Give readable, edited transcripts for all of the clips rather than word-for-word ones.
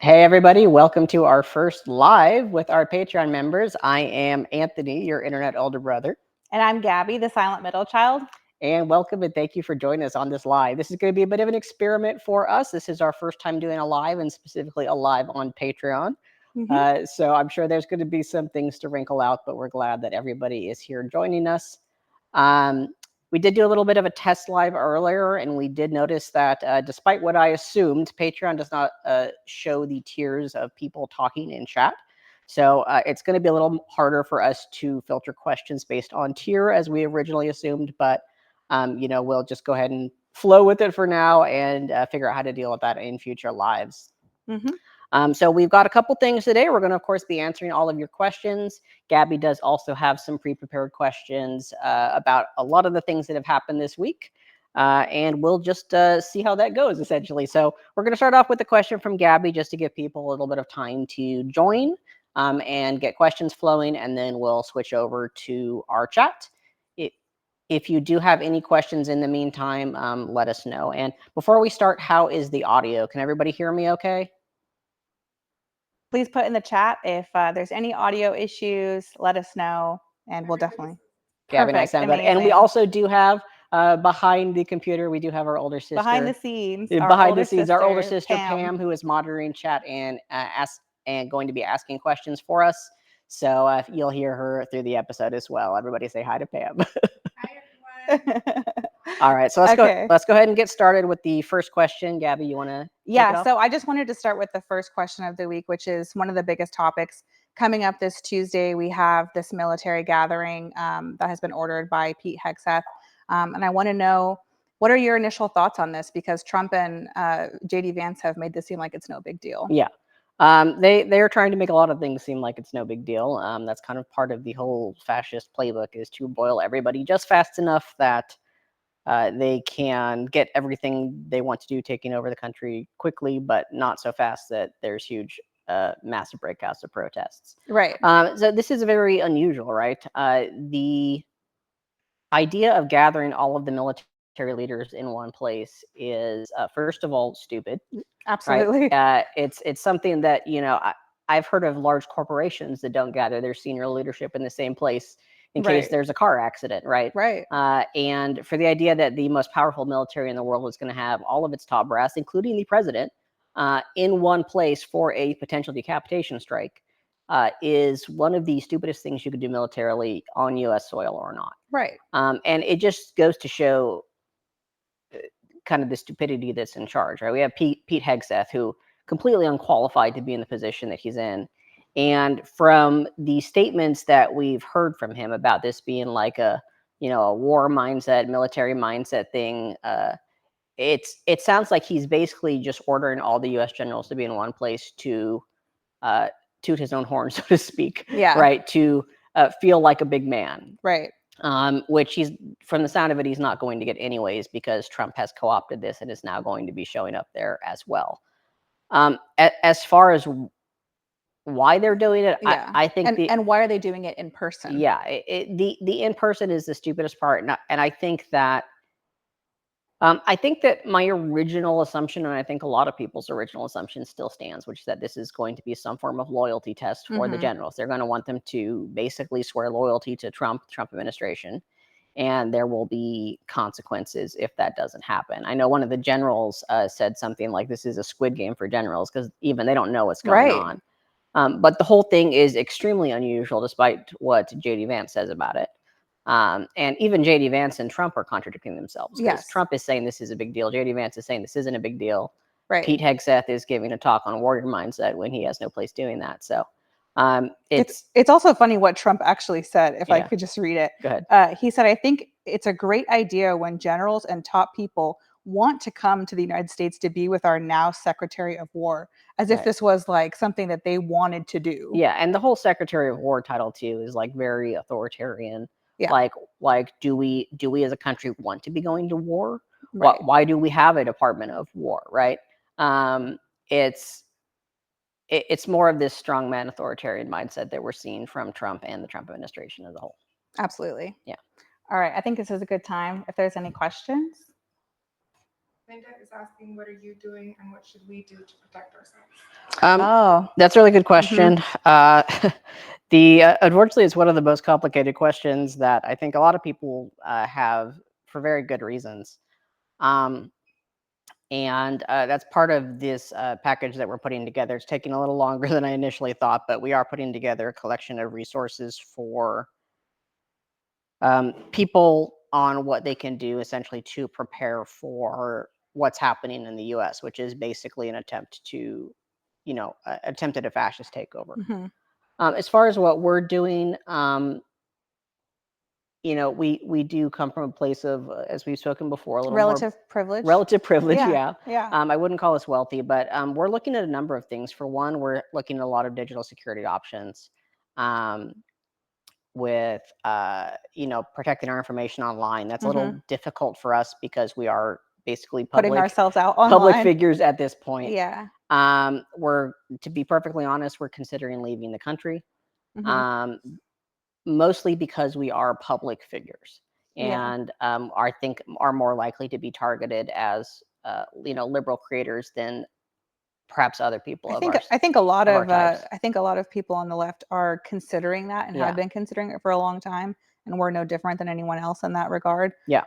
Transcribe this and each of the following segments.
Hey everybody, welcome to our first live with our Patreon members. I am Anthony, your internet older brother. And I'm Gabby, the silent middle child. And welcome and thank you for joining us on this live. This is going to be a bit of an experiment for us. This is our first time doing a live, and specifically a live on Patreon. So I'm sure there's going to be some things to wrinkle out, but we're glad that everybody is here joining us. We did do a little bit of a test live earlier, and we did notice that despite what I assumed, Patreon does not show the tiers of people talking in chat. So it's going to be a little harder for us to filter questions based on tier as we originally assumed, but we'll just go ahead and flow with it for now and figure out how to deal with that in future lives. So we've got a couple things today. We're going to, of course, be answering all of your questions. Gabby does also have some pre-prepared questions about a lot of the things that have happened this week. And we'll just see how that goes, essentially. So we're going to start off with a question from Gabby just to give people a little bit of time to join and get questions flowing. And then we'll switch over to our chat. If you do have any questions in the meantime, let us know. And before we start, how is the audio? Can everybody hear me okay? Please put in the chat if there's any audio issues, let us know, and we'll definitely. Gabby and I sound good. And we also do have behind the computer, we do have our older sister. Behind the scenes, our older sister Pam, who is monitoring chat and going to be asking questions for us. So you'll hear her through the episode as well. Everybody say hi to Pam. Hi, everyone. All right, so let's go ahead and get started with the first question. Gabby, you want to? Yeah, so I just wanted to start with the first question of the week, which is one of the biggest topics. Coming up this Tuesday, we have this military gathering that has been ordered by Pete Hegseth. And I want to know, what are your initial thoughts on this? Because Trump and J.D. Vance have made this seem like it's no big deal. Yeah. They're trying to make a lot of things seem like it's no big deal. That's kind of part of the whole fascist playbook, is to boil everybody just fast enough that they can get everything they want to do, taking over the country quickly, but not so fast that there's huge, massive breakouts of protests. Right. So this is very unusual, right? The idea of gathering all of the military leaders in one place is, first of all, stupid. Absolutely. Right? It's something that, I've heard of large corporations that don't gather their senior leadership in the same place in case there's a car accident, right? Right. And for the idea that the most powerful military in the world is going to have all of its top brass, including the president, in one place for a potential decapitation strike, is one of the stupidest things you could do militarily on U.S. soil or not. Right. And it just goes to show kind of the stupidity that's in charge, right? We have Pete Hegseth, who completely unqualified to be in the position that he's in. And from the statements that we've heard from him about this being like a war mindset, military mindset thing, it sounds like he's basically just ordering all the U.S. generals to be in one place to toot his own horn, so to speak. Yeah. Right. To feel like a big man. Right. Which he's, from the sound of it, he's not going to get anyways, because Trump has co-opted this and is now going to be showing up there as well. As far as why they're doing it, yeah. I think and why are they doing it in person? Yeah, the in person is the stupidest part, and I think that my original assumption, and I think a lot of people's original assumption, still stands, which is that this is going to be some form of loyalty test for the generals. They're going to want them to basically swear loyalty to Trump administration, and there will be consequences if that doesn't happen. I know one of the generals said something like, "This is a Squid Game for generals," because even they don't know what's going on. But the whole thing is extremely unusual, despite what J.D. Vance says about it. And even J.D. Vance and Trump are contradicting themselves. Yes. Trump is saying this is a big deal. J.D. Vance is saying this isn't a big deal. Right. Pete Hegseth is giving a talk on warrior mindset when he has no place doing that. So it's also funny what Trump actually said, if I could just read it. Go ahead. He said, "I think it's a great idea when generals and top people want to come to the United States to be with our now Secretary of War," as if this was like something that they wanted to do. Yeah, and the whole Secretary of War title too is like very authoritarian. Yeah. Like do we as a country want to be going to war? Right. Why do we have a Department of War, right? It's more of this strongman authoritarian mindset that we're seeing from Trump and the Trump administration as a whole. Absolutely. Yeah. All right. I think this is a good time if there's any questions. Linda is asking, what are you doing and what should we do to protect ourselves? That's a really good question. Unfortunately, it's one of the most complicated questions that I think a lot of people have for very good reasons. And that's part of this package that we're putting together. It's taking a little longer than I initially thought, but we are putting together a collection of resources for people on what they can do essentially to prepare for what's happening in the U.S., which is basically an attempt to, attempt at a fascist takeover. As far as what we're doing, we do come from a place of, as we've spoken before, a little relative privilege. Relative privilege, yeah. Yeah. I wouldn't call us wealthy, but we're looking at a number of things. For one, we're looking at a lot of digital security options. With protecting our information online. That's a little difficult for us because we are basically putting ourselves out online. Public figures at this point. Yeah. To be perfectly honest, we're considering leaving the country. Mostly because we are public figures and I think are more likely to be targeted as liberal creators than perhaps other people. I think a lot of people on the left are considering that and have been considering it for a long time, and we're no different than anyone else in that regard. Yeah.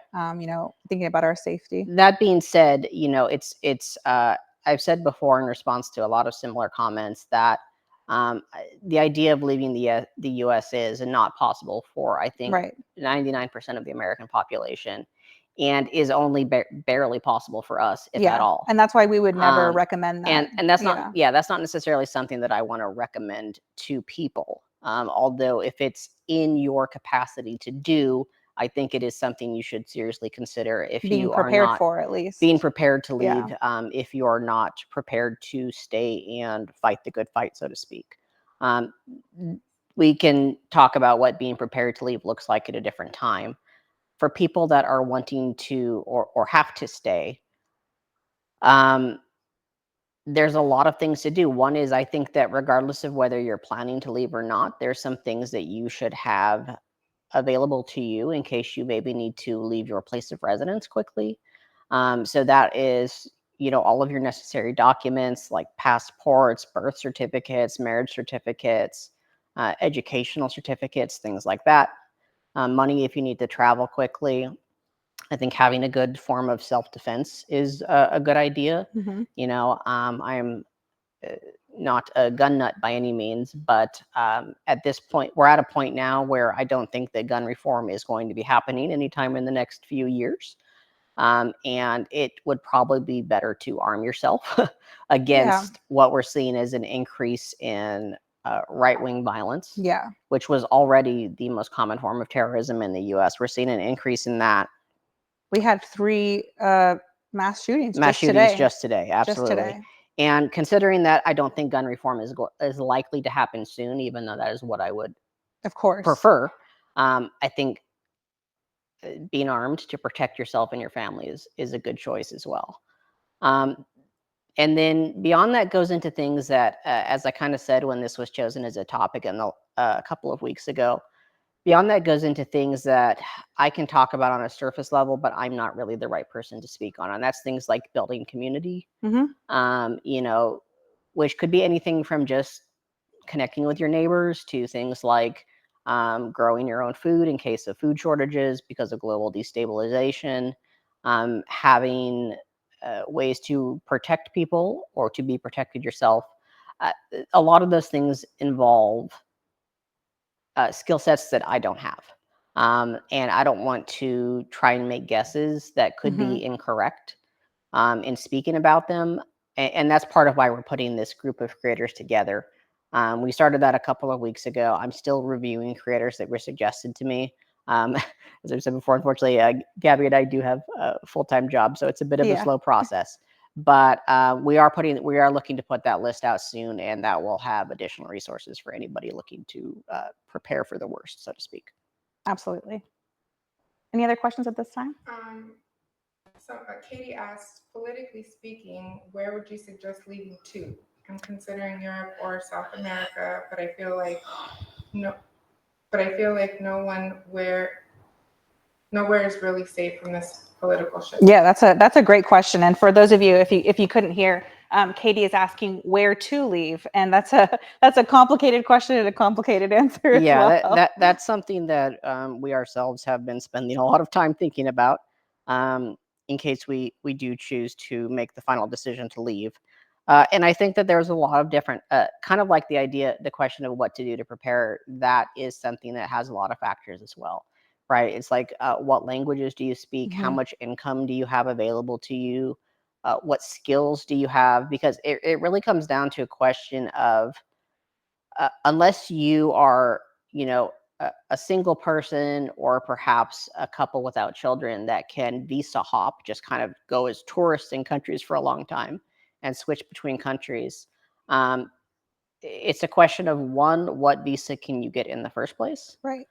Thinking about our safety. That being said, it's I've said before in response to a lot of similar comments that the idea of leaving the U.S. is not possible for, I think, 99% of the American population, and is only barely possible for us, if at all. And that's why we would never recommend that. And that's that's not necessarily something that I want to recommend to people. Although if it's in your capacity to do, I think it is something you should seriously consider if you are not at least being prepared to leave. If you are not prepared to stay and fight the good fight, so to speak. We can talk about what being prepared to leave looks like at a different time. For people that are wanting to or have to stay, there's a lot of things to do. One is, I think that regardless of whether you're planning to leave or not, there's some things that you should have available to you in case you maybe need to leave your place of residence quickly. So that is, all of your necessary documents like passports, birth certificates, marriage certificates, educational certificates, things like that. Money if you need to travel quickly. I think having a good form of self-defense is a good idea. I'm not a gun nut by any means, but at this point, we're at a point now where I don't think that gun reform is going to be happening anytime in the next few years. And it would probably be better to arm yourself against what we're seeing as an increase in right-wing violence, which was already the most common form of terrorism in the U.S. We're seeing an increase in that. We had 3 mass shootings just today. Absolutely. And considering that, I don't think gun reform is likely to happen soon, even though that is what I would, of course, prefer. I think being armed to protect yourself and your family is a good choice as well. And then beyond that goes into things that, as I kind of said when this was chosen as a topic a couple of weeks ago, beyond that goes into things that I can talk about on a surface level, but I'm not really the right person to speak on. And that's things like building community, which could be anything from just connecting with your neighbors to things like growing your own food in case of food shortages because of global destabilization, having ways to protect people or to be protected yourself. A lot of those things involve skill sets that I don't have. And I don't want to try and make guesses that could be incorrect in speaking about them. And that's part of why we're putting this group of creators together. We started that a couple of weeks ago. I'm still reviewing creators that were suggested to me. As I said before, unfortunately, Gabby and I do have a full-time job, so it's a bit of a slow process. But we are looking to put that list out soon, and that will have additional resources for anybody looking to prepare for the worst, so to speak. Absolutely. Any other questions at this time? So Katie asked, politically speaking, where would you suggest leaving to? I'm considering Europe or South America, but I feel like no nowhere is really safe from this political shift? Yeah, that's a great question. And for those of you, if you couldn't hear, Katie is asking where to leave, and that's a complicated question and a complicated answer as Yeah, well. that's something that we ourselves have been spending a lot of time thinking about, in case we do choose to make the final decision to leave. And I think that there's a lot of different, kind of like the question of what to do to prepare. That is something that has a lot of factors as well, right? It's like, what languages do you speak? How Mhm. much income do you have available to you? What skills do you have? Because it really comes down to a question of, unless you are, you know, a single person or perhaps a couple without children that can visa hop, just kind of go as tourists in countries for a long time and switch between countries. Um, it's a question of one, what visa can you get in the first place? Right.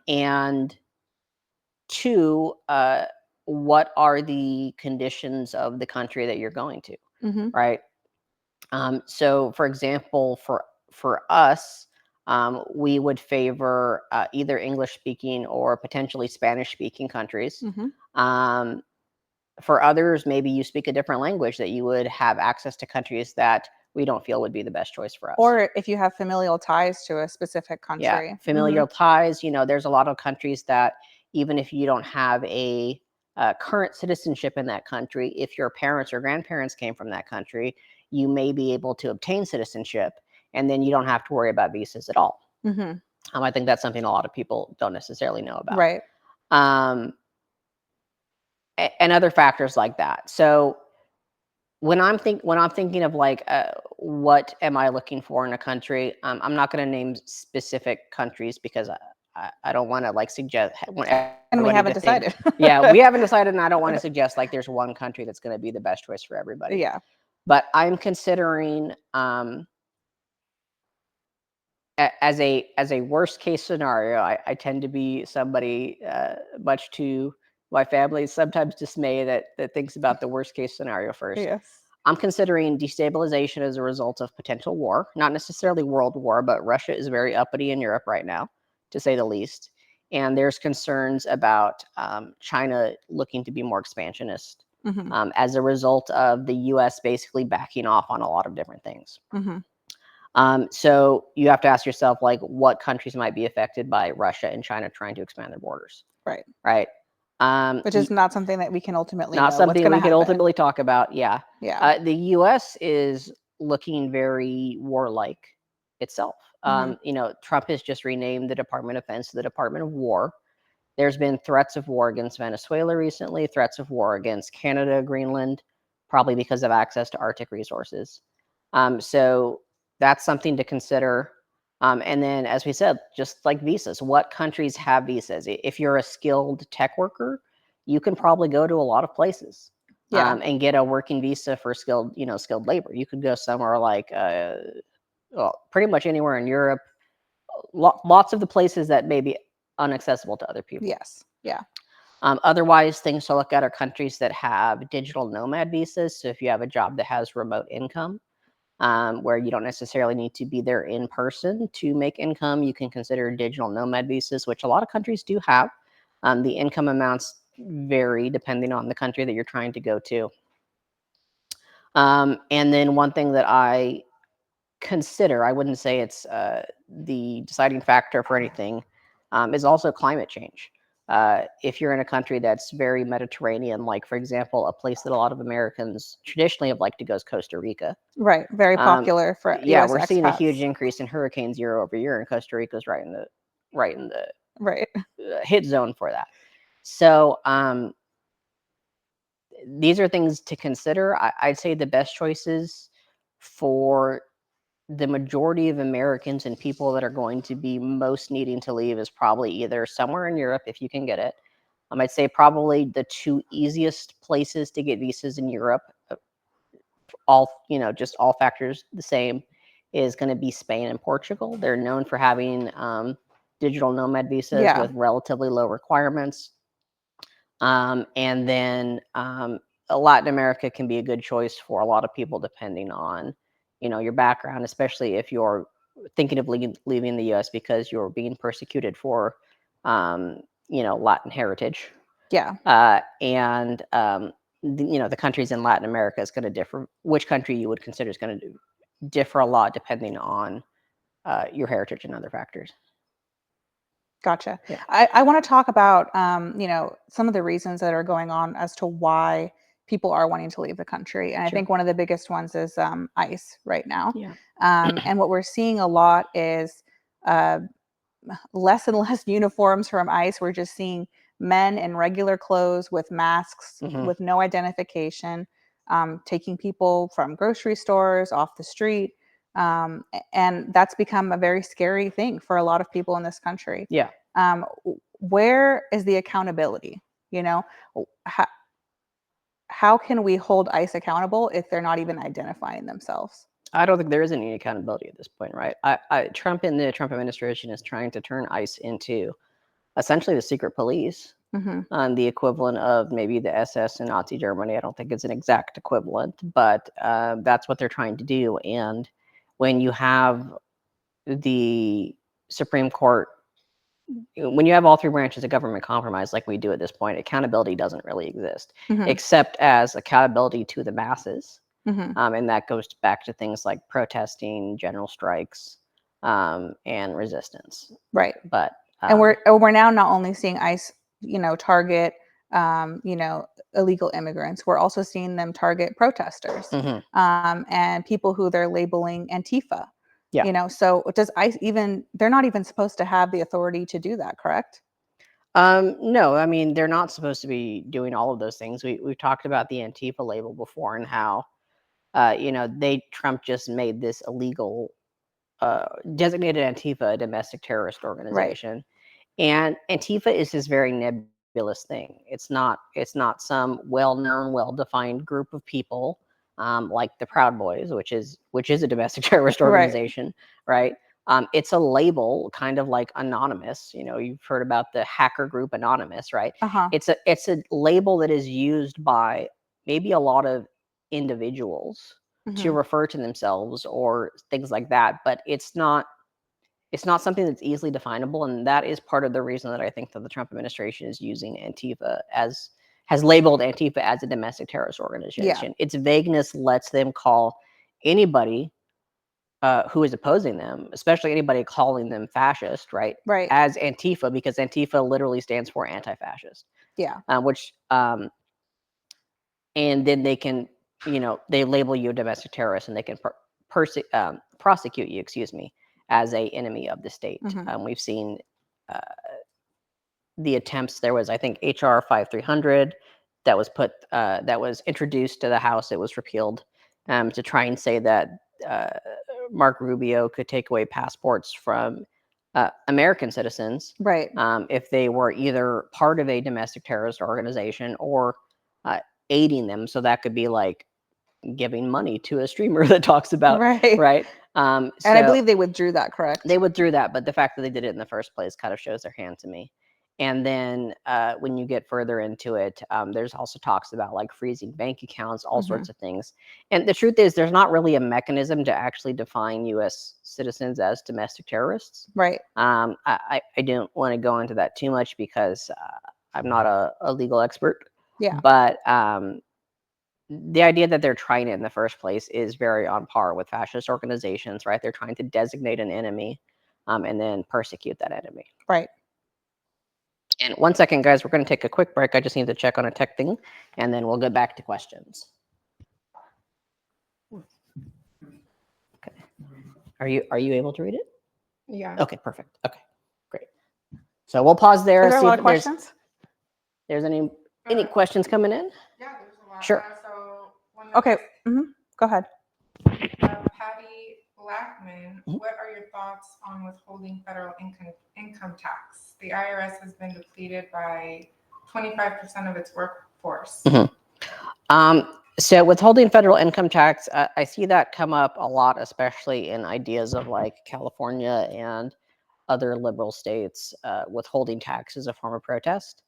And two, what are the conditions of the country that you're going to, Hmm. right? So, for example, for us, we would favor either English speaking or potentially Spanish speaking countries. Hmm. Um, for others, maybe you speak a different language that you would have access to countries that we don't feel would be the best choice for us. Or if you have familial ties to a specific Yeah, country. familial ties. There's a lot of countries that even if you don't have a current citizenship in that country, if your parents or grandparents came from that country, you may be able to obtain citizenship, and then you don't have to worry about visas at all. Hmm. I think that's something a lot of people don't necessarily know about. Right. Um, and other factors like that. So when I'm thinking of like, what am I looking for in a country? I'm not going to name specific countries because I don't want to like suggest want And we everybody haven't to think. decided. Yeah, we haven't decided, and I don't want to suggest like there's one country that's going to be the best choice for everybody. Yeah. But I'm considering, as a worst case scenario. I tend to be somebody, much to my family's sometimes dismay, that thinks about the worst case scenario first. Yes. I'm considering destabilization as a result of potential war, not necessarily world war, but Russia is very uppity in Europe right now, to say the least. And there's concerns about, China looking to be more expansionist, Hmm. as a result of the US basically backing off on a lot of different things. Hmm. So you have to ask yourself, like, what countries might be affected by Russia and China trying to expand their borders, Right. right? Which is not something that we can ultimately Not know what's something going to we could happen. ultimately talk about. Yeah. Yeah. The US is looking very warlike itself. Hmm. Trump has just renamed the Department of Defense to the Department of War. There's been threats of war against Venezuela recently, threats of war against Canada, Greenland, probably because of access to Arctic resources. So that's something to consider. And then, as we said, just like visas, what countries have visas? If you're a skilled tech worker, you can probably go to a lot of places, Yeah. and get a working visa for skilled labor. You could go somewhere like, well, pretty much anywhere in Europe. Lots of the places that may be inaccessible to other people. Yes. Yeah. Otherwise, things to look at are countries that have digital nomad visas. So if you have a job that has remote income, where you don't necessarily need to be there in person to make income, you can consider digital nomad visas, which a lot of countries do have. The income amounts vary depending on the country that you're trying to go to. And then one thing that I consider, I wouldn't say it's, the deciding factor for anything, is also climate change. If you're in a country that's very Mediterranean, like for example, a place that a lot of Americans traditionally have liked to go is Costa Rica. Right. Very popular for Yeah, US we're seeing a huge expats. increase in hurricanes year over year, and Costa Rica's right in the Right. hit zone for that. So, these are things to consider. I'd say the best choices for the majority of Americans and people that are going to be most needing to leave is probably either somewhere in Europe, if you can get it. I'd say probably the two easiest places to get visas in Europe, just all factors the same, is going to be Spain and Portugal. They're known for having, digital nomad visas Yeah. with relatively low requirements. And then, Latin America can be a good choice for a lot of people, depending on, your background, especially if you're thinking of leaving the U.S. because you're being persecuted for, Latin heritage. Yeah. And the countries in Latin America is going to differ. Which country you would consider is going to differ a lot depending on your heritage and other factors. Gotcha. Yeah. I want to talk about, some of the reasons that are going on as to why people are wanting to leave the country. And I Sure. think one of the biggest ones is ICE right now. Yeah. And what we're seeing a lot is less and less uniforms from ICE. We're just seeing men in regular clothes with masks, Mhm. with no identification, taking people from grocery stores off the street. And that's become a very scary thing for a lot of people in this country. Yeah. Where is the accountability? How can we hold ICE accountable if they're not even identifying themselves? I don't think there is any accountability at this point, right? Trump and the Trump administration is trying to turn ICE into essentially the secret police, the equivalent of maybe the SS in Nazi Germany. I don't think it's an exact equivalent, but that's what they're trying to do. And when you have the Supreme Court, when you have all three branches of government compromised like we do at this point, accountability doesn't really exist, except as accountability to the masses. And that goes back to things like protesting, general strikes, and resistance. Right. But and we're now not only seeing ICE, target, illegal immigrants. We're also seeing them target protesters, and people who they're labeling Antifa. Yeah. So does ICE even? They're not even supposed to have the authority to do that, correct? No, I mean they're not supposed to be doing all of those things. We've talked about the Antifa label before and how Trump just made this illegal, designated Antifa a domestic terrorist organization. And Antifa is this very nebulous thing. It's not some well-known, well-defined group of people like the Proud Boys, which is a domestic terrorist organization, right? It's a label, kind of like Anonymous. You've heard about the hacker group Anonymous, right? It's a label that is used by maybe a lot of individuals to refer to themselves or things like that, but it's not something that's easily definable, and that is part of the reason that I think that the Trump administration is using Antifa has labeled Antifa as a domestic terrorist organization. Its vagueness lets them call anybody who is opposing them, especially anybody calling them fascist, right? As Antifa, because Antifa literally stands for anti-fascist. And then they can, they label you a domestic terrorist, and they can prosecute you, as a enemy of the state. We've seen the attempts. There was, I think, HR 5300 that was introduced to the House. It was repealed to try and say that Mark Rubio could take away passports from American citizens, if they were either part of a domestic terrorist organization or aiding them. So that could be like giving money to a streamer that talks about right. And I believe they withdrew that, correct? They withdrew that, but the fact that they did it in the first place kind of shows their hand to me. And then when you get further into it, there's also talks about like freezing bank accounts, all sorts of things. And the truth is, there's not really a mechanism to actually define U.S. citizens as domestic terrorists. I don't want to go into that too much because I'm not a legal expert. But the idea that they're trying it in the first place is very on par with fascist organizations, right? They're trying to designate an enemy and then persecute that enemy. And 1 second, guys, we're going to take a quick break. I just need to check on a tech thing, and then we'll get back to questions. Okay. Are you able to read it? Yeah. Okay, perfect. Okay, great. So we'll pause there. Is there a lot of questions? There's any questions coming in? Yeah, there's a lot. Sure. Okay. Go ahead. Patty Blackman, what are your thoughts on withholding federal income tax? The IRS has been depleted by 25% of its workforce. So withholding federal income tax, I see that come up a lot, especially in ideas of like California and other liberal states withholding tax as a form of protest.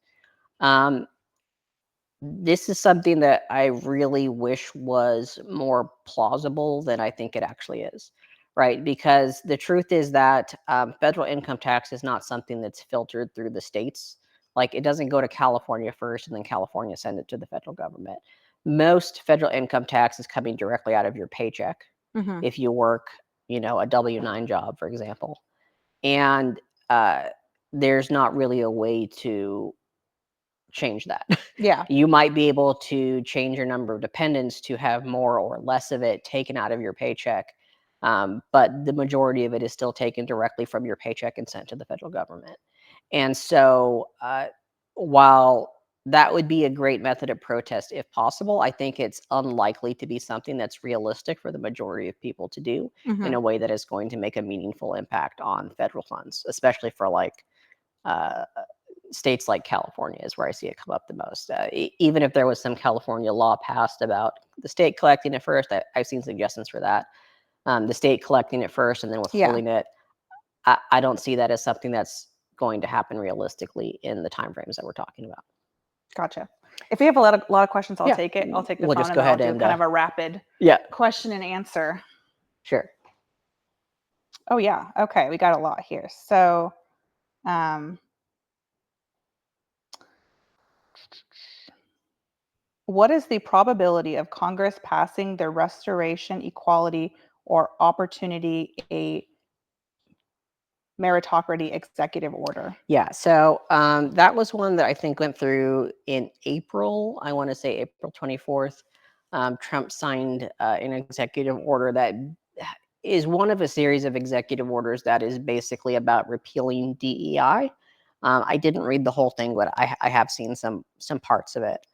This is something that I really wish was more plausible than I think it actually is, right? Because the truth is that federal income tax is not something that's filtered through the states Like, it doesn't go to California first and then California send it to the federal government. Most federal income tax is coming directly out of your paycheck Mhm. if you work, a W-9 job, for example. And there's not really a way to change that. Yeah. You might be able to change your number of dependents to have more or less of it taken out of your paycheck. But the majority of it is still taken directly from your paycheck and sent to the federal government. And so while that would be a great method of protest if possible, I think it's unlikely to be something that's realistic for the majority of people to do in a way that is going to make a meaningful impact on federal funds, especially for like states like California is where I see it come up the most. Even if there was some California law passed about the state collecting it first, I've seen suggestions for that. The state collecting it first and then withholding it. I don't see that as something that's going to happen realistically in the timeframes that we're talking about. Gotcha. If we have a lot of questions, I'll Yeah. take it. I'll take the We'll phone just and go then I'll ahead do and, kind of a rapid Yeah, question and answer. sure. Oh yeah. Okay. We got a lot here. So, what is the probability of Congress passing the Restoration, Equality, or Opportunity a meritocracy executive order? Yeah, so that was one that I think went through in April. I want to say April 24th. Trump signed an executive order that is one of a series of executive orders that is basically about repealing DEI. I didn't read the whole thing, but I have seen some parts of it.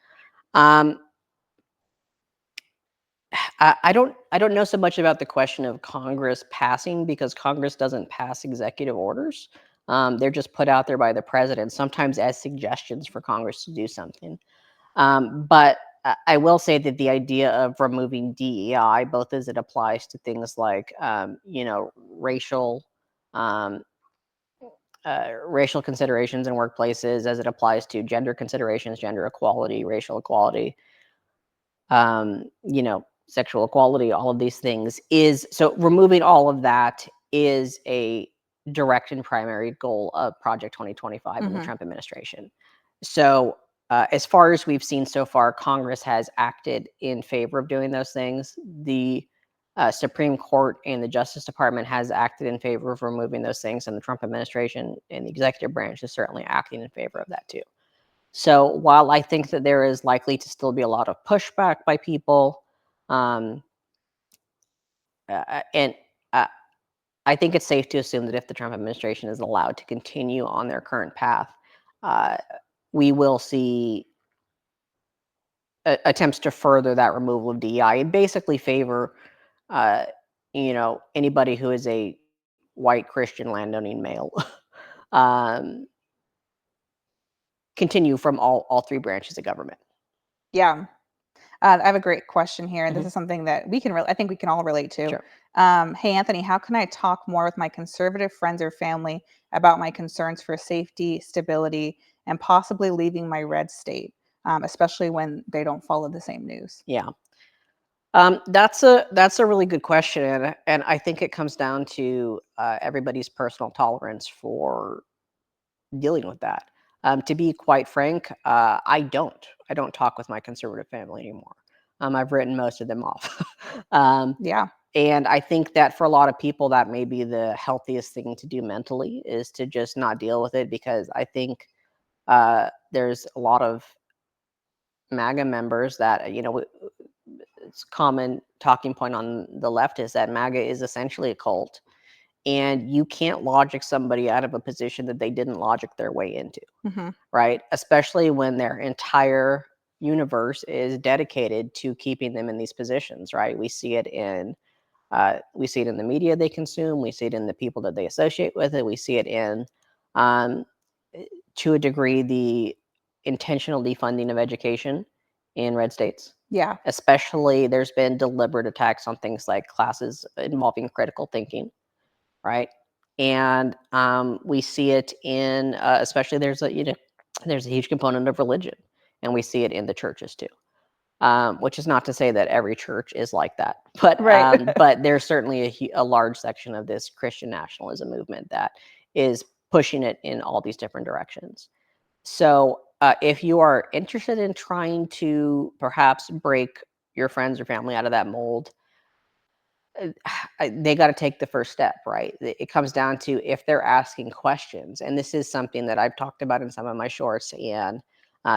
I don't know so much about the question of Congress passing, because Congress doesn't pass executive orders. They're just put out there by the president, sometimes as suggestions for Congress to do something. But I will say that the idea of removing DEI, both as it applies to things like racial racial considerations in workplaces, as it applies to gender considerations, gender equality, racial equality, sexual equality, all of these things, is so removing all of that is a direct and primary goal of Project 2025 in the Trump administration. So as far as we've seen so far, Congress has acted in favor of doing those things. The Supreme Court and the Justice Department has acted in favor of removing those things, and the Trump administration and the executive branch is certainly acting in favor of that too. So while I think that there is likely to still be a lot of pushback by people, and I think it's safe to assume that if the Trump administration is allowed to continue on their current path, we will see attempts to further that removal of DEI and basically favor, anybody who is a white Christian landowning male. Continue from all three branches of government. Yeah. I have a great question here, and this is something that I think we can all relate to. Sure. Hey, Anthony, how can I talk more with my conservative friends or family about my concerns for safety, stability, and possibly leaving my red state, especially when they don't follow the same news? Yeah. That's a really good question, and I think it comes down to everybody's personal tolerance for dealing with that. To be quite frank, I don't talk with my conservative family anymore. I've written most of them off. Yeah. And I think that for a lot of people, that may be the healthiest thing to do mentally, is to just not deal with it, because I think there's a lot of MAGA members that, it's a common talking point on the left, is that MAGA is essentially a cult, and you can't logic somebody out of a position that they didn't logic their way into, right? Especially when their entire universe is dedicated to keeping them in these positions, right? We see it in the media they consume. We see it in the people that they associate with it. We see it in, to a degree, the intentional defunding of education in red states. Yeah. Especially, there's been deliberate attacks on things like classes involving critical thinking, right? And we see it in, especially there's a huge component of religion, and we see it in the churches too. Which is not to say that every church is like that, but Right. but there's certainly a large section of this Christian nationalism movement that is pushing it in all these different directions. So if you are interested in trying to perhaps break your friends or family out of that mold, they got to take the first step, right? It comes down to if they're asking questions. And this is something that I've talked about in some of my shorts and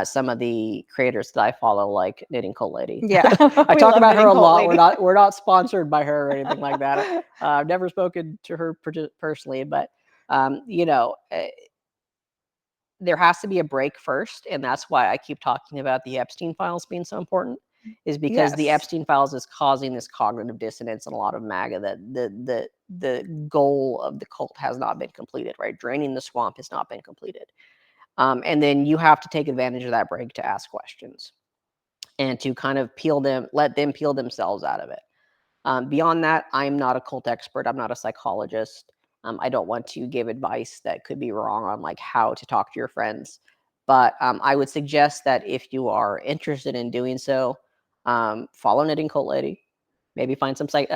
some of the creators that I follow, like Knitting Cold Lady. Yeah. I We talk love about her Knitting a Cold lot. Lady. We're not sponsored by her or anything like that. I've never spoken to her personally, but there has to be a break first, and that's why I keep talking about the Epstein files being so important, is because the Yes. Epstein files is causing this cognitive dissonance in a lot of MAGA that the goal of the cult has not been completed, right? Draining the swamp has not been completed. And then you have to take advantage of that break to ask questions and to kind of let them peel themselves out of it. Beyond that, I'm not a cult expert. I'm not a psychologist. I don't want to give advice that could be wrong on like how to talk to your friends. But I would suggest that if you are interested in doing so, follow Knitting Cult Lady. Maybe find some site.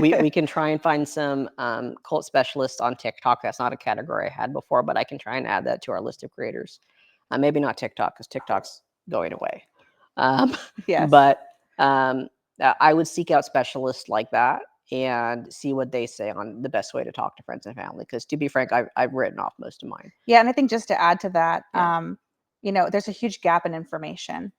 We can try and find some cult specialists on TikTok. That's not a category I had before, but I can try and add that to our list of creators. Maybe not TikTok because TikTok's going away. Yes. But I would seek out specialists like that and see what they say on the best way to talk to friends and family. Because to be frank, I've written off most of mine. Yeah, and I think just to add to that, Yeah. there's a huge gap in information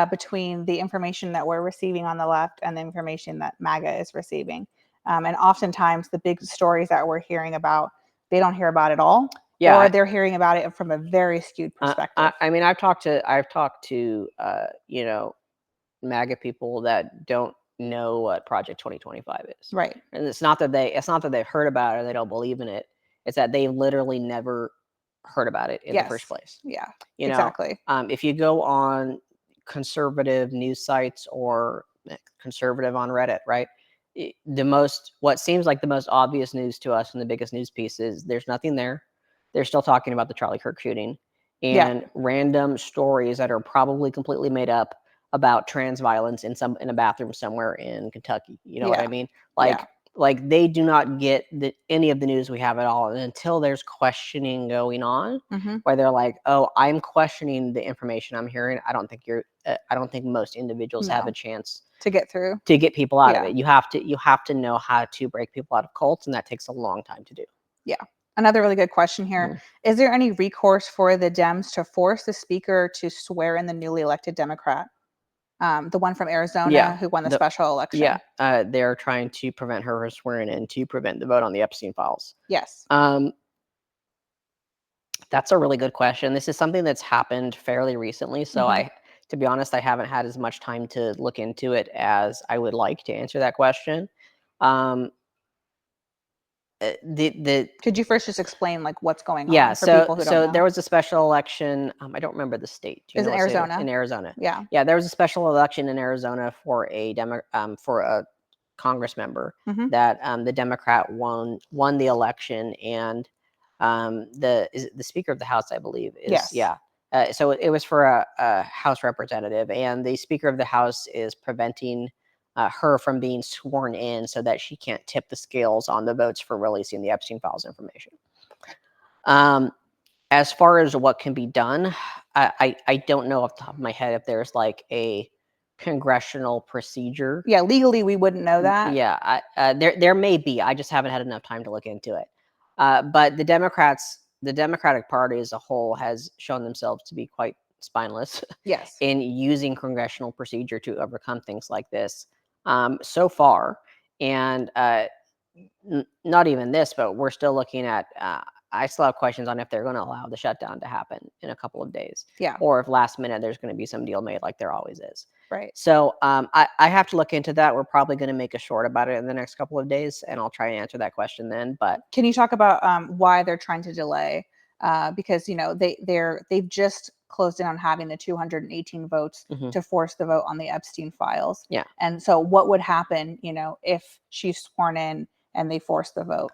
between the information that we're receiving on the left and the information that MAGA is receiving. And oftentimes, the big stories that we're hearing about, they don't hear about it all, or they're hearing about it from a very skewed perspective. I mean, I've talked to MAGA people that don't know what Project 2025 is. Right. And it's not that they've heard about it or they don't believe in it. It's that they literally never heard about it in the first place. Yeah. You know, Exactly. if you go on conservative news sites or conservative on Reddit, right? What seems like the most obvious news to us and the biggest news piece is there's nothing there. They're still talking about the Charlie Kirk shooting and random stories that are probably completely made up about trans violence in a bathroom somewhere in Kentucky. You know what I mean? Like they do not get any of the news we have at all. And until there's questioning going on, where they're like, "Oh, I'm questioning the information I'm hearing." I don't think most individuals have a chance to get through to get people out of it. You have to know how to break people out of cults, and that takes a long time to do. Yeah. Another really good question here. Is there any recourse for the Dems to force the speaker to swear in the newly elected Democrat? The one from Arizona who won the special election. Yeah, they're trying to prevent her from swearing in to prevent the vote on the Epstein files. Yes. That's a really good question. This is something that's happened fairly recently. So to be honest, I haven't had as much time to look into it as I would like to answer that question. Could you first just explain like what's going on? Yeah, for people who don't know? there was a special election. I don't remember the state. Is it Arizona? In Arizona. Yeah. Yeah, there was a special election in Arizona for a Congress member that the Democrat won the election, and the Speaker of the House, I believe, is so it was for a House representative, and the Speaker of the House is preventing her from being sworn in so that she can't tip the scales on the votes for releasing the Epstein files information. As far as what can be done, I don't know off the top of my head if there's like a congressional procedure. Yeah, legally we wouldn't know that. Yeah, there may be. I just haven't had enough time to look into it. But the Democratic Party as a whole has shown themselves to be quite spineless in using congressional procedure to overcome things like this so far. And not even this, but we're still looking at I still have questions on if they're going to allow the shutdown to happen in a couple of days. Yeah. Or if last minute there's going to be some deal made like there always is. Right. So I have to look into that. We're probably going to make a short about it in the next couple of days, and I'll try and answer that question then. But can you talk about why they're trying to delay? Because they've just closed in on having the 218 votes to force the vote on the Epstein files. Yeah. And so what would happen, if she's sworn in and they force the vote?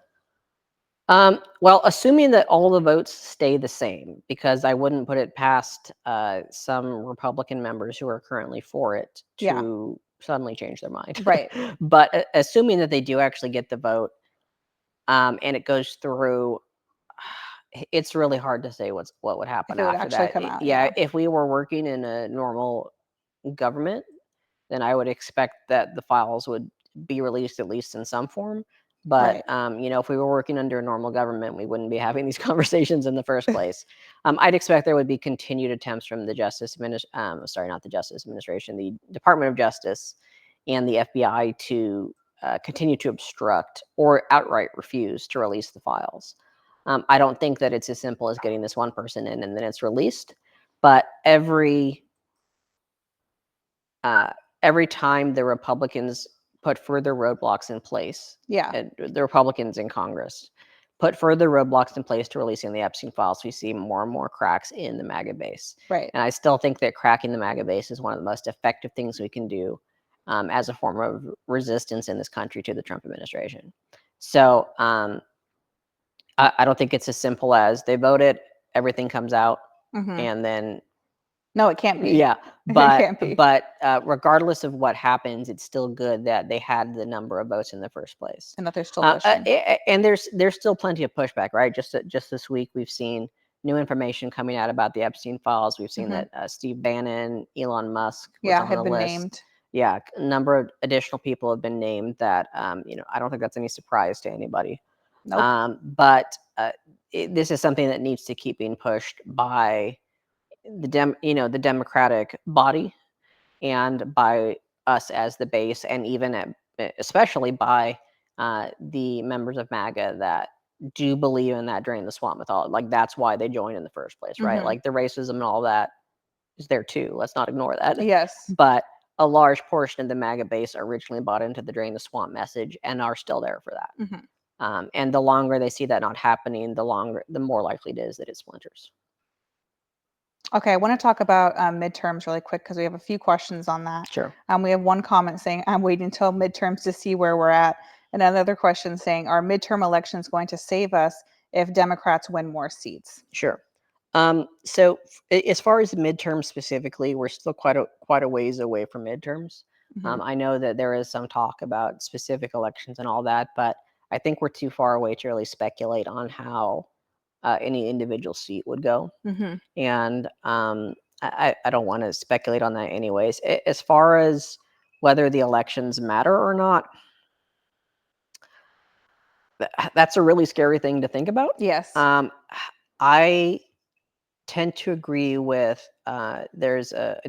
Well, assuming that all the votes stay the same, because I wouldn't put it past some Republican members who are currently for it to suddenly change their mind. Right. But assuming that they do actually get the vote and it goes through, it's really hard to say what would happen it would after actually that. come out, Yeah, yeah. if we were working in a normal government, then I would expect that the files would be released at least in some form. But Right. if we were working under a normal government, we wouldn't be having these conversations in the first place. I'd expect there would be continued attempts from the not the Justice Administration, the Department of Justice, and the FBI to continue to obstruct or outright refuse to release the files. I don't think that it's as simple as getting this one person in and then it's released. But every time the Republicans put further roadblocks in place, Yeah. the Republicans in Congress put further roadblocks in place to releasing the Epstein files, we see more and more cracks in the MAGA base. Right. And I still think that cracking the MAGA base is one of the most effective things we can do as a form of resistance in this country to the Trump administration. So I don't think it's as simple as they voted, everything comes out, and then No, it can't be. yeah, It but can't be. regardless of what happens, it's still good that they had the number of votes in the first place. And that they're still pushing. And there's still plenty of pushback, right? Just this week, we've seen new information coming out about the Epstein files. We've seen that Steve Bannon, Elon Musk was on had the been list. named. Yeah, a number of additional people have been named that I don't think that's any surprise to anybody. Nope. But this is something that needs to keep being pushed by the Democratic body and by us as the base, and even especially by the members of MAGA that do believe in that drain the swamp method. Like that's why they joined in the first place, right? Like the racism and all that is there too. Let's not ignore that. Yes. But a large portion of the MAGA base originally bought into the drain the swamp message and are still there for that. And the longer they see that not happening, the more likely it is that it splinters. Okay, I want to talk about midterms really quick because we have a few questions on that. Sure. We have one comment saying, I'm waiting until midterms to see where we're at. And another question saying, are midterm elections going to save us if Democrats win more seats? Sure. So as far as the midterms specifically, we're still quite a ways away from midterms. I know that there is some talk about specific elections and all that, but I think we're too far away to really speculate on how any individual seat would go. And I don't want to speculate on that anyways. As far as whether the elections matter or not, that's a really scary thing to think about. Yes. I tend to agree with there's a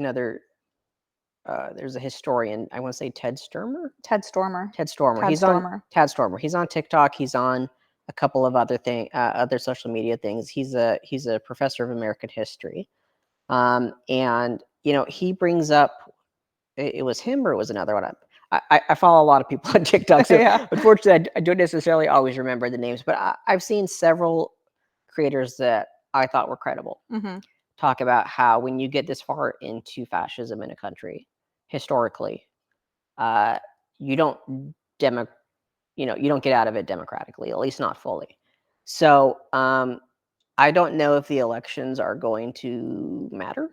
historian, I want to say Ted Stormer. Ted Stormer. Tad Stormer. He's on TikTok. He's on a couple of other social media things. He's a professor of American history. And he brings up, it was him or it was another one. I follow a lot of people on TikTok, so unfortunately I don't necessarily always remember the names, but I've seen several creators that I thought were credible talk about how when you get this far into fascism in a country, historically, you don't get out of it democratically, at least not fully. So I don't know if the elections are going to matter.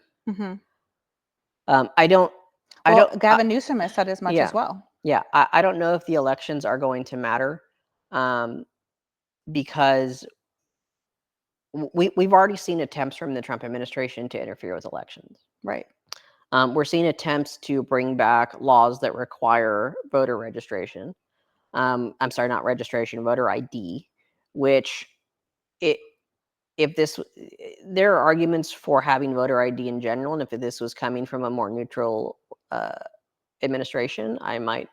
Gavin Newsom has said as much as well. Yeah, I don't know if the elections are going to matter because we've already seen attempts from the Trump administration to interfere with elections. Right. We're seeing attempts to bring back laws that require voter registration. I'm sorry, not registration, voter ID, which there are arguments for having voter ID in general, and if this was coming from a more neutral administration, I might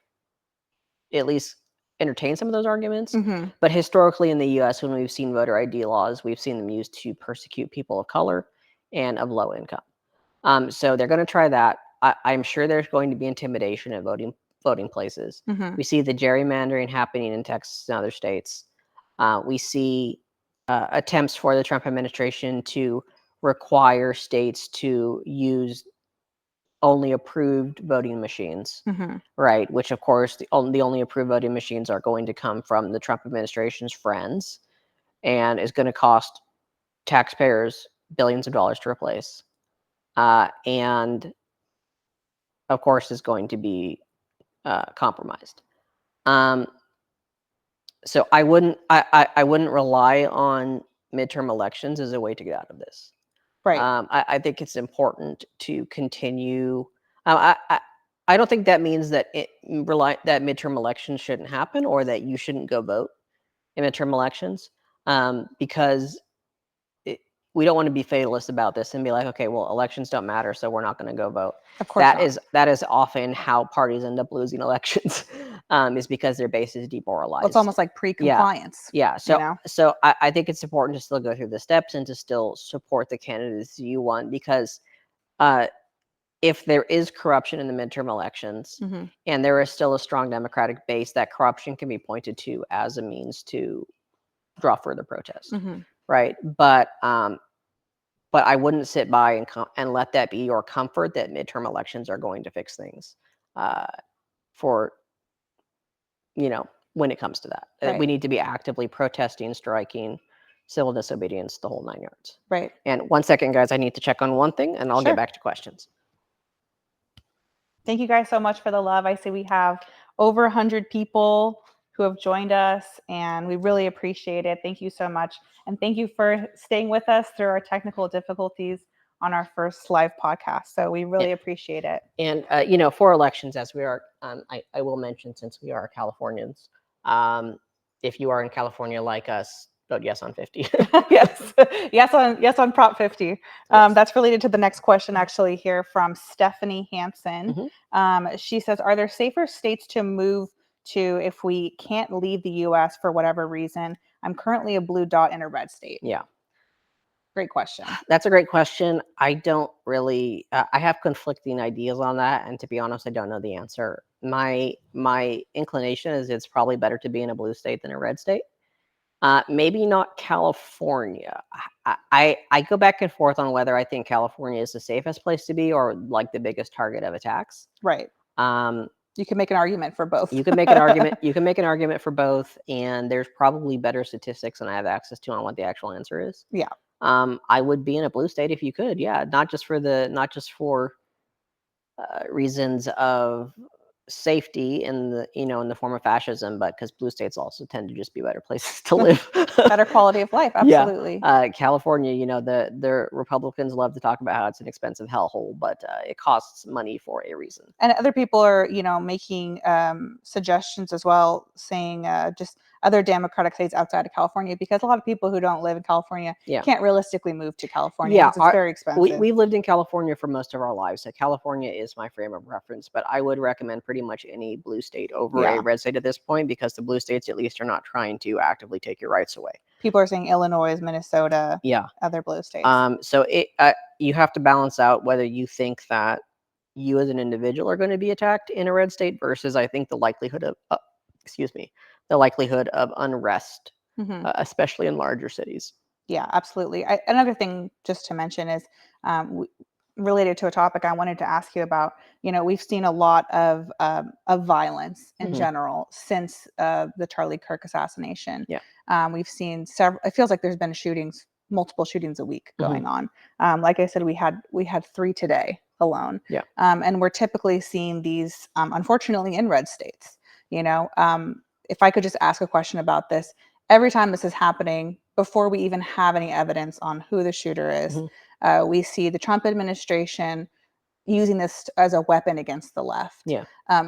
at least entertain some of those arguments. But historically in the U.S., when we've seen voter ID laws, we've seen them used to persecute people of color and of low income. So they're going to try that. I'm sure there's going to be intimidation at voting places. We see the gerrymandering happening in Texas and other states. We see attempts for the Trump administration to require states to use only approved voting machines, right? Which, of course, the only approved voting machines are going to come from the Trump administration's friends, and is going to cost taxpayers billions of dollars to replace, and of course is going to be compromised. So I wouldn't rely on midterm elections as a way to get out of this. Right. I think it's important to continue. I don't think that means that that midterm elections shouldn't happen or that you shouldn't go vote in midterm elections, because we don't want to be fatalist about this and be like, okay, well, elections don't matter, so we're not going to go vote. Of course not. That is often how parties end up losing elections, is because their base is demoralized. Well, it's almost like pre-compliance. Yeah. So, you know? so I think it's important to still go through the steps and to still support the candidates you want, because if there is corruption in the midterm elections Mhm. and there is still a strong Democratic base, that corruption can be pointed to as a means to draw further protest, Mhm. right? But I wouldn't sit by and let that be your comfort that midterm elections are going to fix things, for when it comes to that. Right. We need to be actively protesting, striking, civil disobedience, the whole 9 yards. Right. And 1 second, guys, I need to check on one thing, and I'll Sure. get back to questions. Thank you guys so much for the love. I see we have over 100 people who have joined us, and we really appreciate it. Thank you so much. And thank you for staying with us through our technical difficulties on our first live podcast. So we really appreciate it. And, for elections, as we are, I will mention, since we are Californians, if you are in California like us, vote yes on 50. Yes. Yes on Prop 50. That's related to the next question actually here from Stephanie Hansen. She says, are there safer states to move to if we can't leave the US for whatever reason? I'm currently a blue dot in a red state. Yeah. Great question. That's a great question. I don't really, I have conflicting ideas on that. And to be honest, I don't know the answer. My inclination is it's probably better to be in a blue state than a red state. Maybe not California. I go back and forth on whether I think California is the safest place to be or like the biggest target of attacks. Right. You can make an argument for both. You can make an argument. You can make an argument for both, and there's probably better statistics than I have access to on what the actual answer is. Yeah. I would be in a blue state if you could. Yeah, not just for reasons of safety in the form of fascism, but because blue states also tend to just be better places to live. Better quality of life. Absolutely. Yeah. California, the Republicans love to talk about how it's an expensive hellhole, but it costs money for a reason. And other people are, making suggestions as well, saying just other Democratic states outside of California, because a lot of people who don't live in California can't realistically move to California because it's very expensive. We've lived in California for most of our lives, so California is my frame of reference, but I would recommend pretty much any blue state over a red state at this point, because the blue states at least are not trying to actively take your rights away. People are saying Illinois, Minnesota, other blue states. So you have to balance out whether you think that you as an individual are going to be attacked in a red state versus, I think, the likelihood of unrest, especially in larger cities. Yeah, absolutely. Another thing just to mention is related to a topic I wanted to ask you about. We've seen a lot of violence in general since the Charlie Kirk assassination. Yeah. We've seen several. It feels like there's been multiple shootings a week going on. Like I said, we had 3 today alone. Yeah. And we're typically seeing these, unfortunately, in red states. If I could just ask a question about this, every time this is happening, before we even have any evidence on who the shooter is, we see the Trump administration using this as a weapon against the left. Yeah.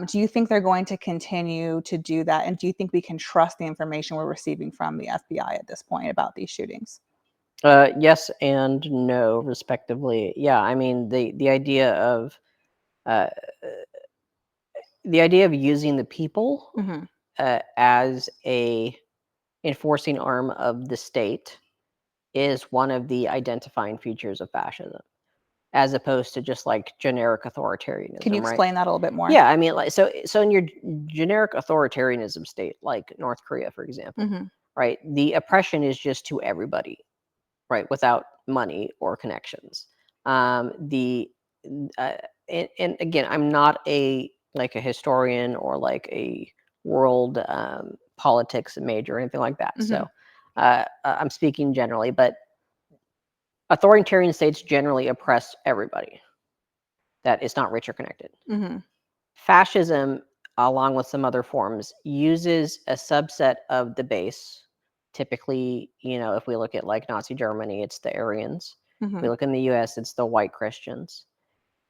Do you think they're going to continue to do that? And do you think we can trust the information we're receiving from the FBI at this point about these shootings? Yes and no, respectively. Yeah, I mean the idea of using the people as a enforcing arm of the state is one of the identifying features of fascism, as opposed to just like generic authoritarianism. Can you explain that a little bit more? Yeah, I mean, like so in your generic authoritarianism state, like North Korea, for example, right? The oppression is just to everybody, right, without money or connections. And again, I'm not a historian or like a world politics major or anything like that. So I'm speaking generally, but authoritarian states generally oppress everybody that is not rich or connected. Fascism, along with some other forms, uses a subset of the base typically, if we look at like Nazi Germany, it's the Aryans. If we Mhm. look in the U.S., it's the white Christians.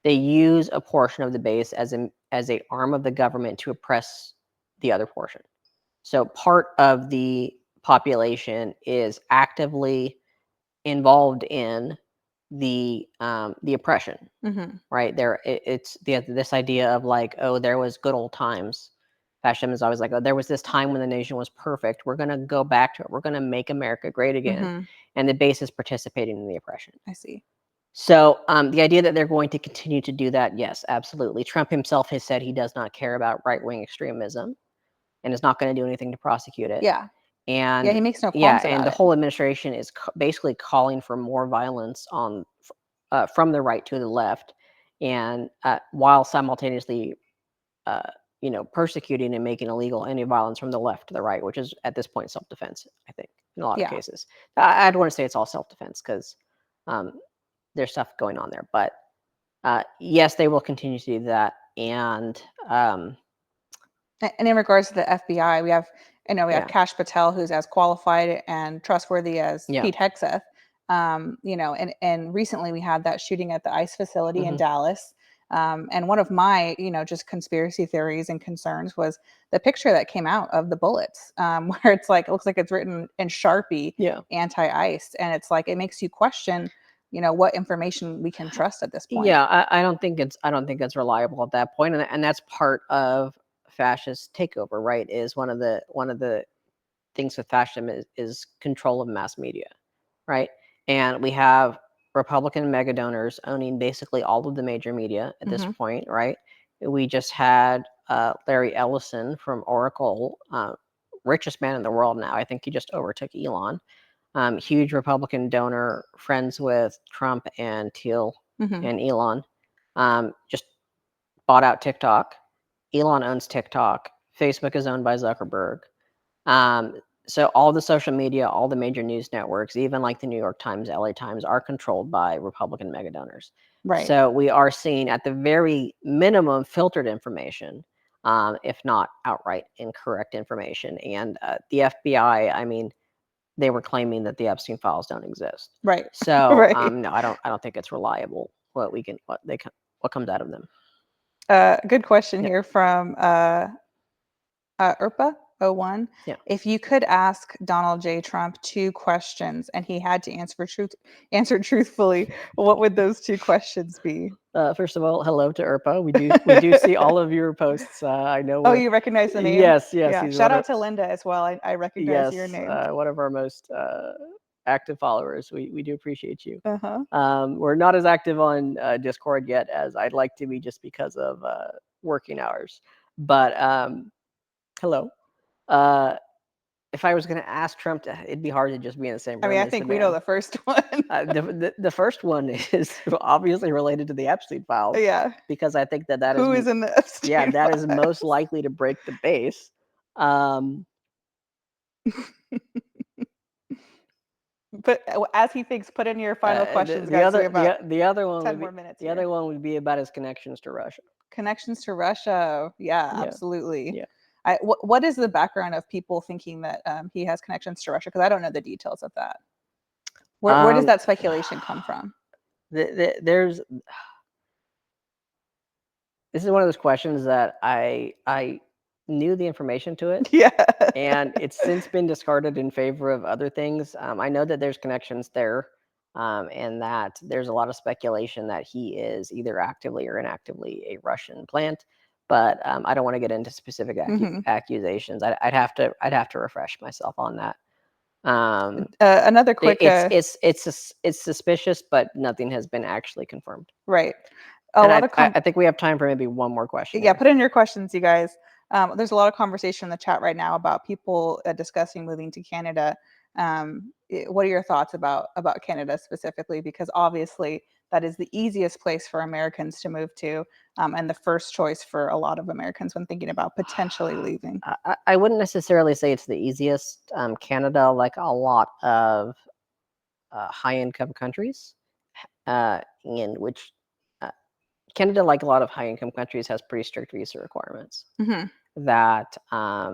They use a portion of the base as a arm of the government to oppress the other portion. So part of the population is actively involved in the oppression, Mhm. right? It's this idea of like, oh, there was good old times. Fascism is always like, oh, there was this time when the nation was perfect. We're going to go back to it. We're going to make America great again. Mhm. And the base is participating in the oppression. I see. So the idea that they're going to continue to do that, yes, absolutely. Trump himself has said he does not care about right-wing extremism and is not going to do anything to prosecute it. Yeah. And Yeah, he makes no yeah, qualms and about the it. whole administration is basically calling for more violence from the right to the left, and while simultaneously, persecuting and making illegal any violence from the left to the right, which is at this point self-defense. I think in a lot of Yeah. cases, I don't want to say it's all self-defense because there's stuff going on there, but yes, they will continue to do that, and And in regards to the FBI, we have Yeah. Kash Patel, who's as qualified and trustworthy as Yeah. Pete Hegseth. And recently we had that shooting at the ICE facility in Mhm. Dallas. And one of my, just conspiracy theories and concerns was the picture that came out of the bullets, where it's like, it looks like it's written in Sharpie, Yeah. anti-ICE. And it's like, it makes you question, what information we can trust at this point. Yeah, I don't think it's reliable at that point, and that's part of fascist takeover, right? Is one of the things with fascism is control of mass media, right? And we have Republican mega donors owning basically all of the major media at this Mhm. point, right? We just had Larry Ellison from Oracle, richest man in the world now. I think he just overtook Elon. Huge Republican donor, friends with Trump and Thiel Mhm. and Elon. Just bought out TikTok. Elon owns TikTok. Facebook is owned by Zuckerberg. So all the social media, all the major news networks, even like the New York Times, LA Times, are controlled by Republican mega donors. Right. So we are seeing at the very minimum filtered information, if not outright incorrect information. And the FBI, I mean, they were claiming that the Epstein files don't exist. Right. So Right. no, I don't think it's reliable what comes out of them. Good question Yeah. here from Irpa01. Yeah. If you could ask Donald J. Trump 2 questions and he had to answer truthfully, what would those 2 questions be? First of all, hello to Irpa. We do see all of your posts. I know Oh, we're you recognize the name? yes. Yeah. He's Shout one out of to Linda as well. I recognize your yes, name. one of our most active followers. We do appreciate you. Uh-huh. We're not as active on Discord yet as I'd like to be, just because of working hours. But hello. If I was going to ask Trump, it'd be hard to just be in the same I room mean, I as the think we know man. the first one. The first one is obviously related to the Epstein files, Yeah. because I think that Who is in the Epstein that is most files? likely to break the base. But as he thinks, put in your final questions, The guys. We other have about the other one 10 would be more minutes the here. other one would be about his connections to Russia. Connections to Russia. Yeah, Yeah. absolutely. Yeah. What is the background of people thinking that he has connections to Russia? Because I don't know the details of that. Where does that speculation come from? There's this is one of those questions that I knew the information to it, Yeah. and it's since been discarded in favor of other things. I know that there's connections there, and that there's a lot of speculation that he is either actively or inactively a Russian plant. But I don't want to get into specific Mhm. accusations. I'd have to refresh myself on that. Another quick. It's suspicious, but nothing has been actually confirmed. Right. A And lot of I think we have time for maybe one more question. Yeah, Here. put in your questions, you guys. There's a lot of conversation in the chat right now about people discussing moving to Canada. What are your thoughts about Canada specifically? Because obviously that is the easiest place for Americans to move to, and the first choice for a lot of Americans when thinking about potentially leaving. I wouldn't necessarily say it's the easiest. Canada, like a lot of high-income countries, in which Canada, like a lot of high-income countries, has pretty strict visa requirements Mhm. that I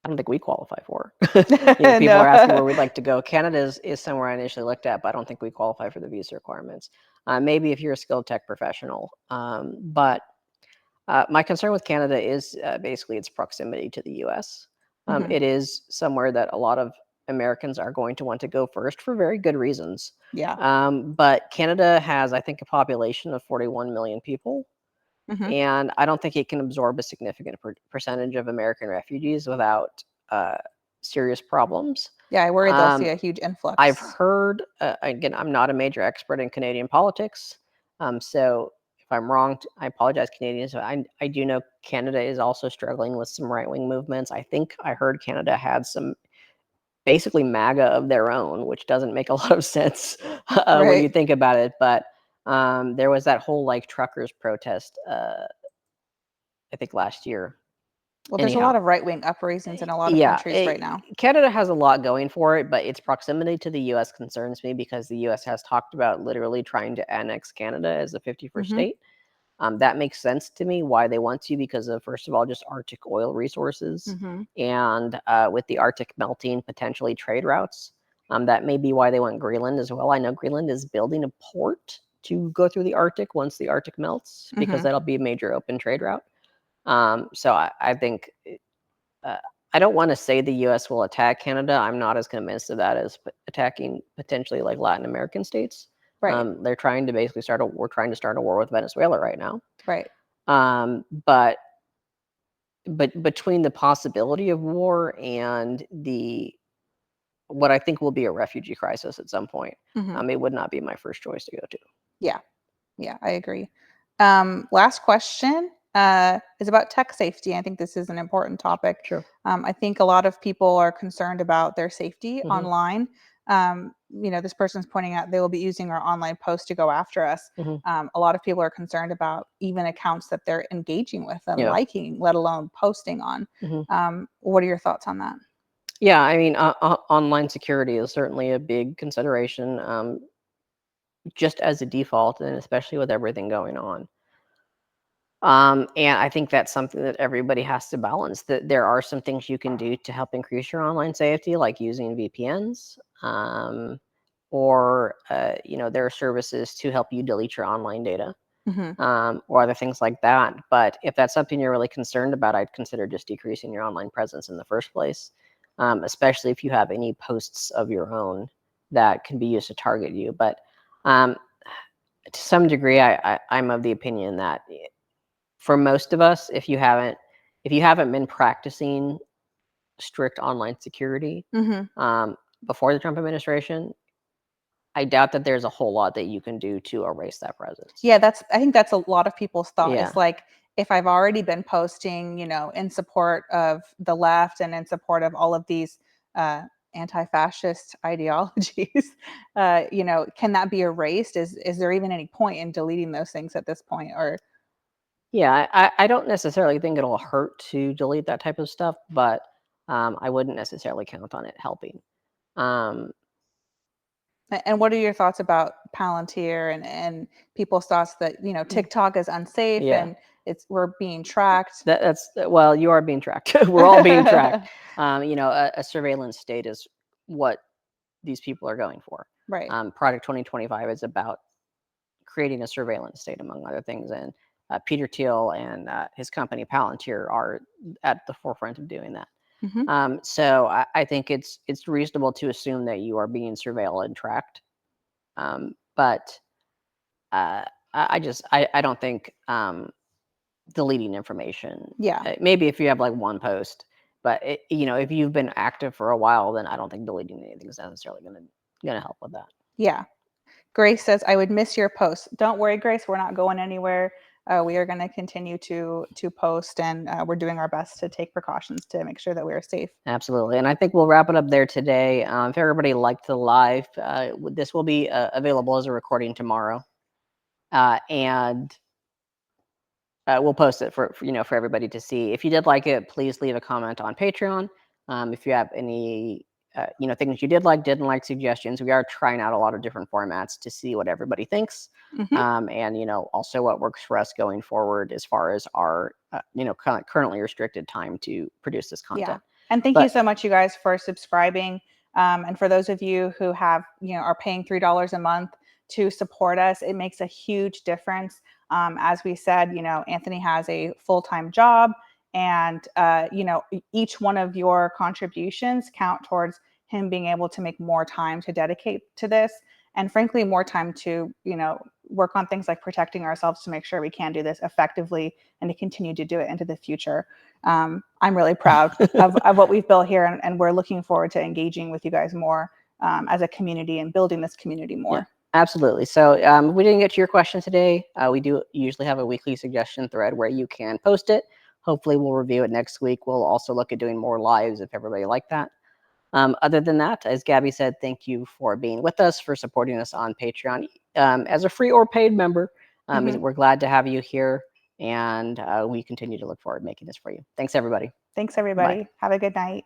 don't think we qualify for. People No. are asking where we'd like to go. Canada is somewhere I initially looked at, but I don't think we qualify for the visa requirements. Maybe if you're a skilled tech professional. But my concern with Canada is basically its proximity to the US. It is somewhere that a lot of Americans are going to want to go first for very good reasons. Yeah. But Canada has, I think, a population of 41 million people. And I don't think it can absorb a significant percentage of American refugees without serious problems. Yeah, I worry they'll see a huge influx. I've heard, again, I'm not a major expert in Canadian politics. So if I'm wrong, I apologize, Canadians. I do know Canada is also struggling with some right-wing movements. I think I heard Canada had some basically MAGA of their own, which doesn't make a lot of sense when you think about it. But there was that whole like truckers protest, I think last year. Well, there's a lot of right-wing uprisings in a lot of countries right now. Canada has a lot going for it, but its proximity to the US concerns me because the US has talked about literally trying to annex Canada as the 51st state. That makes sense to me why they want to, because of, first of all, just Arctic oil resources. And with the Arctic melting, potentially trade routes. That may be why they want Greenland as well. I know Greenland is building a port to go through the Arctic once the Arctic melts, because that'll be a major open trade route. So I think, I don't want to say the US will attack Canada. I'm not as convinced of that as attacking potentially like Latin American states. They're trying to basically we're trying to start a war with Venezuela right now. But between the possibility of war and what I think will be a refugee crisis at some point, it would not be my first choice to go to. Yeah, I agree. Last question is about tech safety. I think this is an important topic. Sure. I think a lot of people are concerned about their safety online. This person's pointing out they will be using our online post to go after us. A lot of people are concerned about even accounts that they're engaging with and liking, let alone posting on. What are your thoughts on that? Yeah, I mean, online security is certainly a big consideration, just as a default, and especially with everything going on. And I think that's something that everybody has to balance. That there are some things you can do to help increase your online safety, like using VPNs, or there are services to help you delete your online data, or other things like that. But if that's something you're really concerned about, I'd consider just decreasing your online presence in the first place, especially if you have any posts of your own that can be used to target you. But to some degree, I'm of the opinion that for most of us, if you haven't been practicing strict online security before the Trump administration, I doubt that there's a whole lot that you can do to erase that presence. Yeah, I think that's a lot of people's thought. It's like, if I've already been posting, in support of the left and in support of all of these anti-fascist ideologies, can that be erased? Is there even any point in deleting those things at this point? Or yeah, I don't necessarily think it'll hurt to delete that type of stuff, but I wouldn't necessarily count on it helping. And what are your thoughts about Palantir and people's thoughts that TikTok is unsafe and we're being tracked? Well, you are being tracked. We're all being tracked. A surveillance state is what these people are going for. Right. Project 2025 is about creating a surveillance state, among other things, and Peter Thiel and his company Palantir are at the forefront of doing that. So I think it's reasonable to assume that you are being surveilled and tracked. But I don't think deleting information. Maybe if you have like one post, but if you've been active for a while, then I don't think deleting anything is necessarily gonna help with that. Yeah. Grace says, I would miss your posts. Don't worry, Grace, we're not going anywhere. We are going to continue to post, and we're doing our best to take precautions to make sure that we are safe. Absolutely. And I think we'll wrap it up there today. If everybody liked the live, this will be available as a recording tomorrow. And we'll post it for everybody to see. If you did like it, please leave a comment on Patreon. If you have any things you didn't like, suggestions, we are trying out a lot of different formats to see what everybody thinks. And also what works for us going forward as far as our currently restricted time to produce this content. And thank you so much, you guys, for subscribing. And for those of you who have, are paying $3 a month to support us, it makes a huge difference. As we said, Anthony has a full-time job, and each one of your contributions count towards him being able to make more time to dedicate to this, and frankly, more time to, work on things like protecting ourselves to make sure we can do this effectively and to continue to do it into the future. I'm really proud of what we've built here, and we're looking forward to engaging with you guys more as a community and building this community more. Yeah, absolutely. So we didn't get to your question today. We do usually have a weekly suggestion thread where you can post it. Hopefully we'll review it next week. We'll also look at doing more lives if everybody liked that. Other than that, as Gabby said, thank you for being with us, for supporting us on Patreon. As a free or paid member, we're glad to have you here, and we continue to look forward to making this for you. Thanks, everybody. Thanks, everybody. Bye. Have a good night.